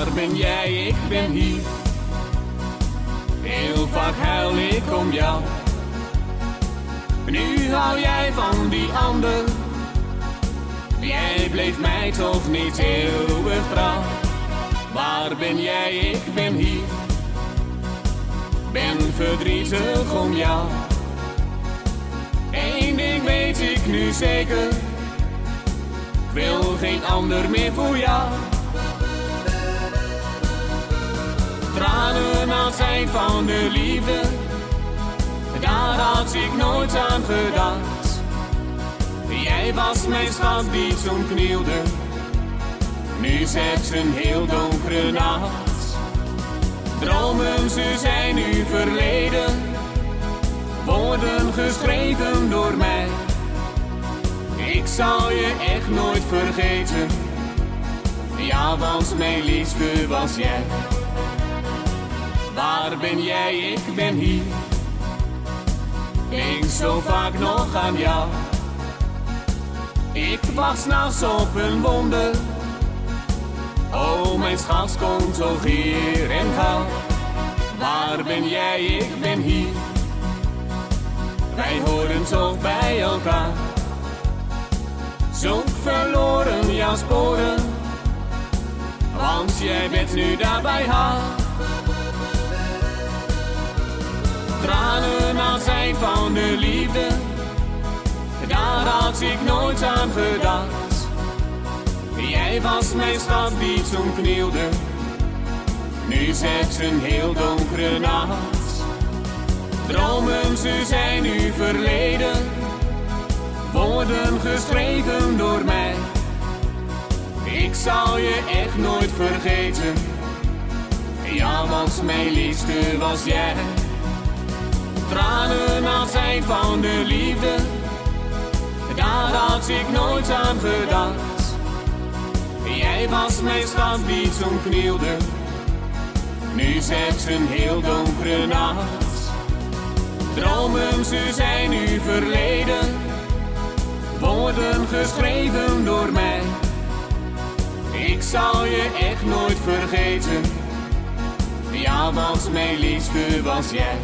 Waar ben jij? Ik ben hier. Heel vaak huil ik om jou. Nu hou jij van die ander. Jij bleef mij toch niet eeuwig trouw. Waar ben jij? Ik ben hier. Ben verdrietig om jou. Eén ding weet ik nu zeker. Ik wil geen ander meer voor jou. Tranen aan zijn van de liefde. Daar had ik nooit aan gedacht. Jij was mijn schat die toen knielde. Nu zet een heel donkere nacht. Dromen, ze zijn nu verleden. Woorden geschreven door mij. Ik zal je echt nooit vergeten. Ja, want mijn liefste was jij. Waar ben jij? Ik ben hier. Denk zo vaak nog aan jou. Ik wacht 's nachts op een wonder. Oh, mijn schat, kom toch hier en gauw. Waar ben jij? Ik ben hier. Wij horen toch bij elkaar. Zoek verloren jouw sporen, want jij bent nu daar bij haar. Tranen aan zijn van de liefde. Daar had ik nooit aan gedacht. Jij was mijn schat die toen knielde. Nu zet een heel donkere nacht. Dromen, ze zijn nu verleden. Woorden geschreven door mij. Ik zal je echt nooit vergeten. Ja, want mijn liefste was jij. Tranen aan zijn van de liefde. Daar had ik nooit aan gedacht. Jij was mijn schat die toen knielde. Nu zet een heel donkere nacht. Dromen, ze zijn nu verleden. Woorden geschreven door mij. Ik zal je echt nooit vergeten. Ja, want mijn liefste was jij.